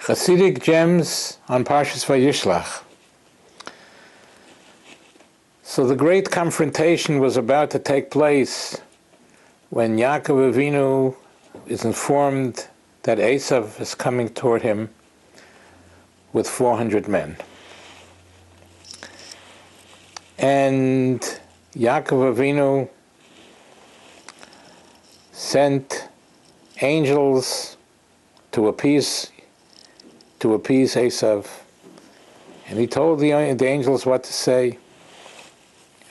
Chassidic gems on Parshas Vayishlach. So the great confrontation was about to take place when Yaakov Avinu is informed that Esav is coming toward him with 400 men. And Yaakov Avinu sent angels to appease Esav, and he told the angels what to say.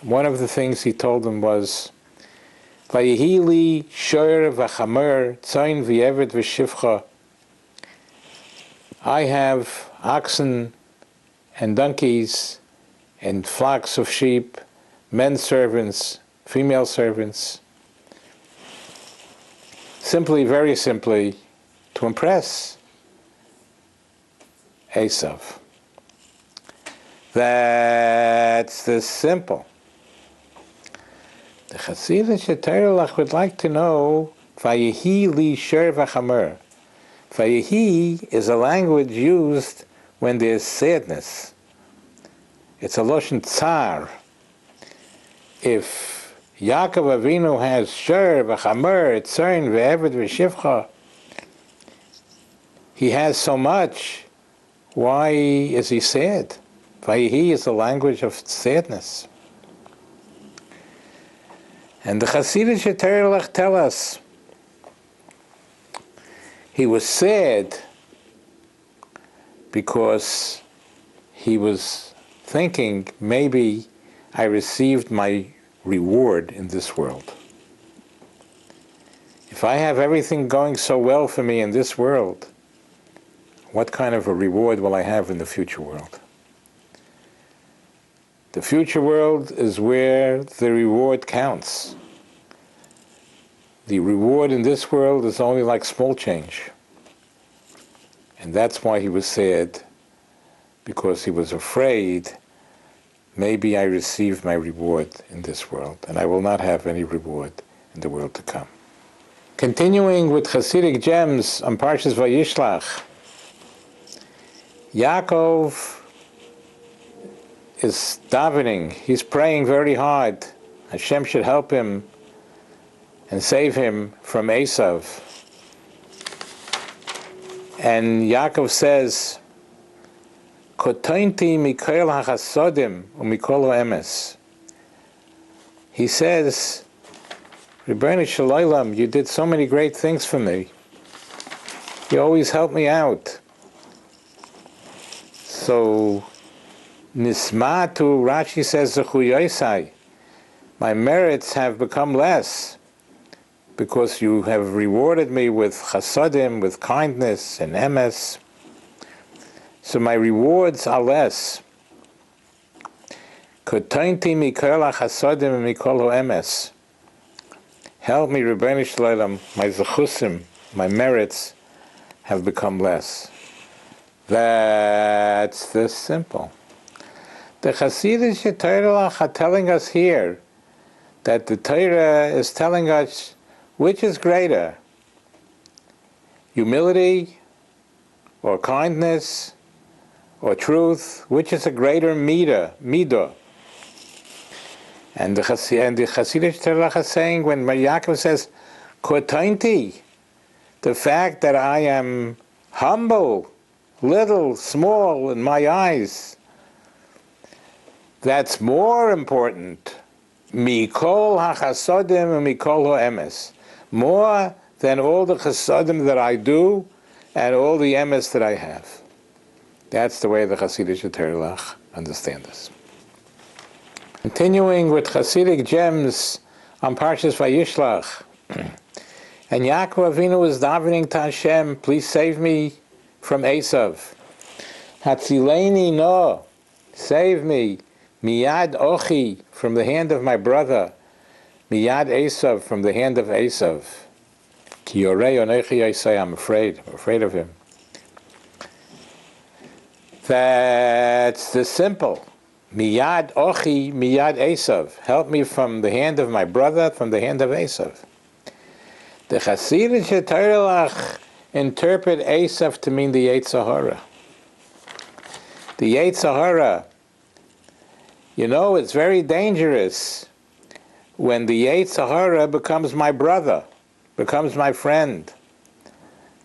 One of the things he told them was, "Vayehi li shoyer v'chamer tzayin v'yeved v'shivcha." I have oxen and donkeys and flocks of sheep, men servants, female servants. Simply, very simply, to impress Esav. That's the simple. The Chassidic would like to know, Vayehi li sher v'chamer. Vayehi is a language used when there's sadness. It's a loshen tsar. If Yaakov Avinu has sher v'chamer, tzayin v'eved v'shivcha, he has so much, why is he sad? Vayehi is the language of sadness. And the Chassidic tell us he was sad because he was thinking, maybe I received my reward in this world. If I have everything going so well for me in this world, what kind of a reward will I have in the future world? The future world is where the reward counts. The reward in this world is only like small change. And that's why he was sad, because he was afraid, maybe I received my reward in this world, and I will not have any reward in the world to come. Continuing with Chassidic gems on Parshas Vayishlach, Yaakov is davening. He's praying very hard. Hashem should help him and save him from Esav. And Yaakov says, Kotainti mikol hachasodim umikol ha'emes. He says, Rebbeinu Shalom, you did so many great things for me. You always help me out. So, Nismatu, Rashi says, Zechuyoisai, my merits have become less because you have rewarded me with chasadim, with kindness and emes. So my rewards are less. Kotainti mikol chasadim mikol emes. Help me, Rebbeinu Shalom, my zechusim, my merits have become less. That's the simple. The Chassidic Torah are telling us here that the Torah is telling us which is greater, humility or kindness or truth, which is a greater midah. And the Chassidic Torah is saying, when Yaakov says, Kotainti, the fact that I am humble, little, small in my eyes, that's more important. Mikol hachasodim and mikol ha'emes. More than all the chasodim that I do and all the emes that I have. That's the way the Chassidic Torah understand this. Continuing with Chassidic gems on Parshas Vayishlach. And Yaakov Avinu is davening to Hashem, please save me from Esav. Hatzileni no, save me. Miyad ochi, from the hand of my brother. Miyad Esav, from the hand of Esav. Ki yorei onechi yisai, I'm afraid of him. That's the simple. Miyad ochi, miyad Esav. Help me from the hand of my brother, from the hand of Esav. The Chassidic Torah interpret Esav to mean the Yetzer Hara. The Yetzer Hara, it's very dangerous when the Yetzer Hara becomes my brother, becomes my friend.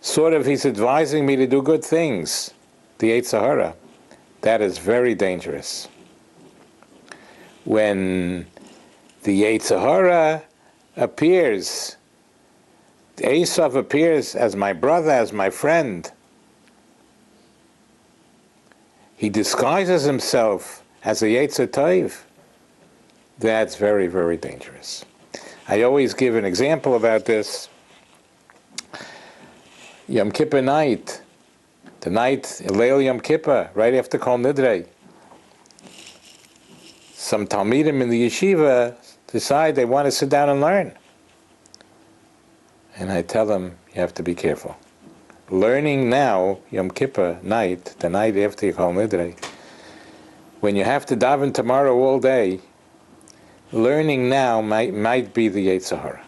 Sort of he's advising me to do good things, the Yetzer Hara. That is very dangerous. When the Yetzer Hara appears, Esav appears as my brother, as my friend, he disguises himself as a Yetzer Tov. That's very, very dangerous. I always give an example about this. Yom Kippur night, the night, Leil Yom Kippur, right after Kol Nidrei, some Talmidim in the yeshiva decide they want to sit down and learn. And I tell them, you have to be careful. Learning now, Yom Kippur night, the night after Kol Nidrei, when you have to daven tomorrow all day, learning now might be the Yetzer Hara.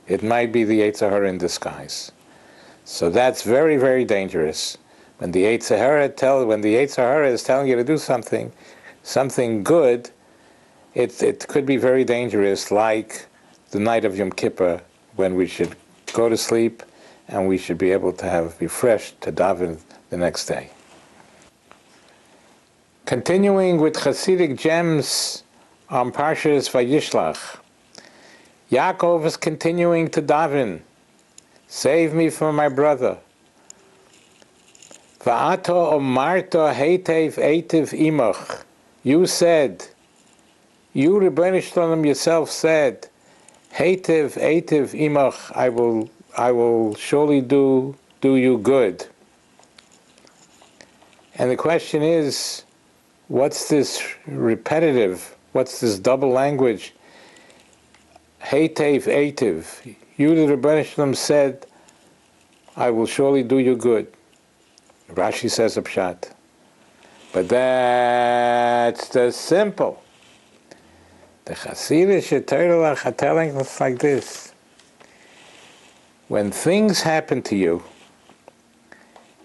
It might be the Yetzer Hara in disguise. So that's very, very dangerous. When the Yetzer Hara is telling you to do something good, it could be very dangerous, like the night of Yom Kippur, when we should go to sleep and we should be able to be fresh to daven the next day. Continuing with Chassidic gems on Parshas Vayishlach, Yaakov is continuing to daven. Save me from my brother. Va'ato omarto heitev eitiv imach. You said, you Rebbeinu Shalom yourself said, heitev eitiv imach. I will surely do you good. And the question is, what's this repetitive? What's this double language? Heitev eitiv. You, the Rebbeinu Shalom, said, I will surely do you good. Rashi says a pshat. But that's the simple. The Chassidic Torah are telling us like this. When things happen to you,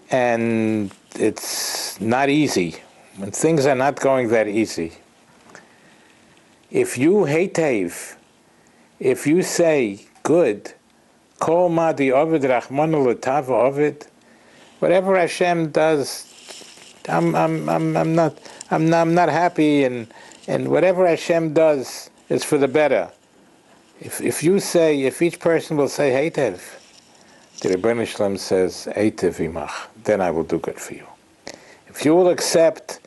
and it's not easy, when things are not going that easy, if you heitev, if you say good, kol ma di ovid rachmanu l'tava ovid, whatever Hashem does, I'm not happy, and whatever Hashem does is for the better. If each person will say heitev, the Rebbeinu Shalom says heitev imach, then I will do good for you. If you will accept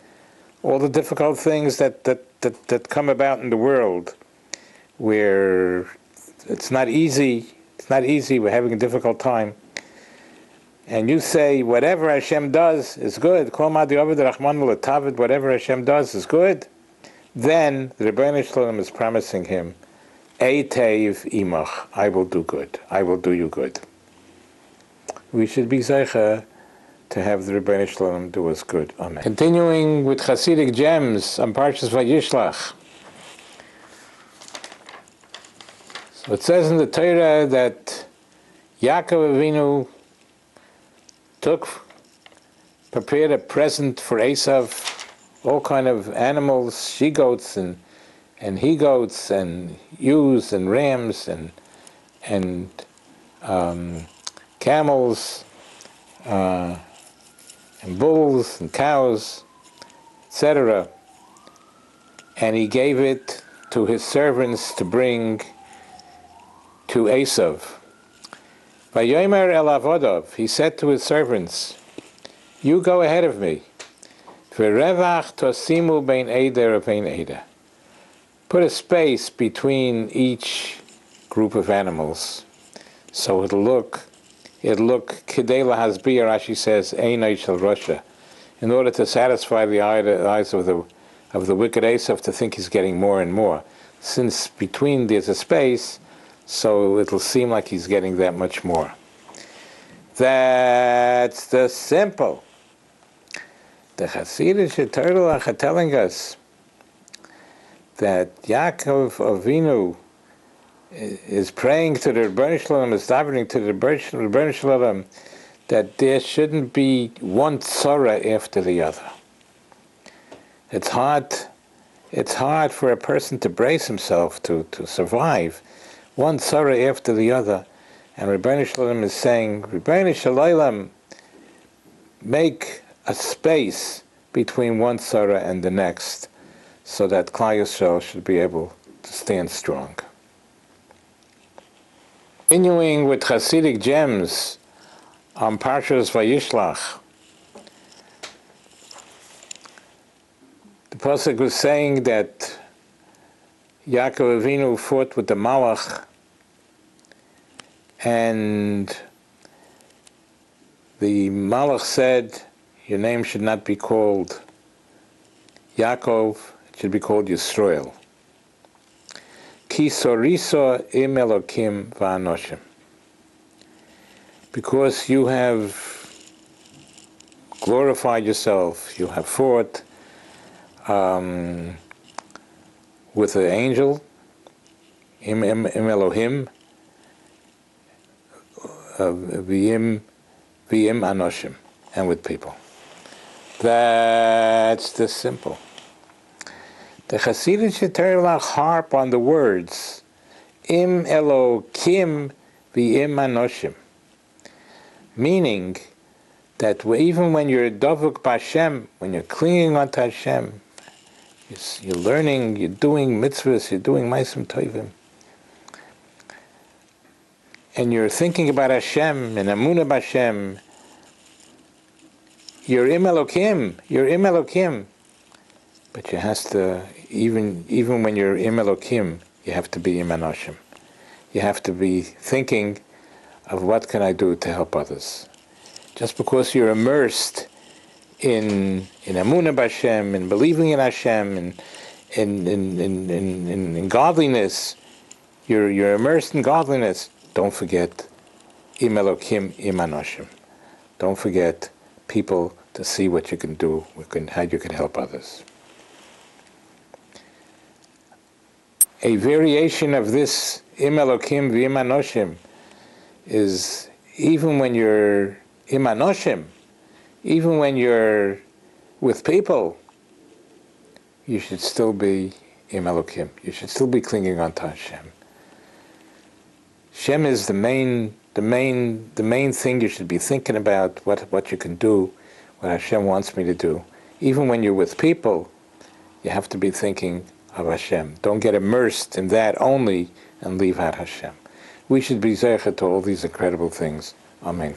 all the difficult things that come about in the world, where it's not easy, we're having a difficult time, and you say whatever Hashem does is good, whatever Hashem does is good, then the Rebbeinu Shalom is promising him, Eiteiv imach, I will do good, I will do you good. We should be zeicha to have the Rebbeinu Shalom do us good. Amen. Continuing with Chassidic gems on Parshas Vayishlach. So it says in the Torah that Yaakov Avinu prepared a present for Esav, all kind of animals, she-goats and he-goats and ewes and rams and camels and bulls and cows, etc. And he gave it to his servants to bring to Esav. Vayomer el avodav, he said to his servants, you go ahead of me. V'revach tosimu bein eder bein eder. Put a space between each group of animals, so it'll look kidei lahasbir, Rashi says, einay shel Rasha, in order to satisfy the eyes of the wicked Esav to think he's getting more and more. Since between there's a space, so it'll seem like he's getting that much more. That's the simple. The Chassidic Torah are telling us that Yaakov Avinu is praying to the Rebbeinu Shalom, is davening to the Rebbeinu Shalom that there shouldn't be one tzara after the other. It's hard for a person to brace himself to survive one tzara after the other. And Rebbeinu Shalom is saying, Rebbeinu Shalom, make a space between one tzara and the next, so that Klal Yisrael should be able to stand strong. Continuing with Chassidic gems on Parshas Vayishlach, the Pasuk was saying that Yaakov Avinu fought with the Malach, and the Malach said, your name should not be called Yaakov, it should be called Yisrael. Ki soriso im Elokim va'anoshim. Because you have glorified yourself, you have fought with the angel, im Elohim, v'im anoshim, and with people. That's the simple. The Chassidic Vayishlach harp on the words im Elokim v'im anoshim, meaning that even when you're dovuk b'Hashem, when you're clinging onto Hashem, you're learning, you're doing mitzvahs, you're doing ma'asim tovim, and you're thinking about Hashem and amunah b'Hashem, you're im Elokim, but you have to, even when you're im Elokim, you have to be im anoshim. You have to be thinking of what can I do to help others. Just because you're immersed in amunah b'Hashem, in believing in Hashem, in godliness, you're immersed in godliness. Don't forget im Elokim, im anoshim. Don't forget people to see what you can do, how you can help others. A variation of this im Elokim v'im anoshim is even when you're im anoshim, even when you're with people, you should still be im Elokim. You should still be clinging on to Hashem. Hashem is the main thing you should be thinking about, what you can do, what Hashem wants me to do. Even when you're with people, you have to be thinking of Hashem. Don't get immersed in that only and leave out Hashem. We should be zeicher to all these incredible things. Amen.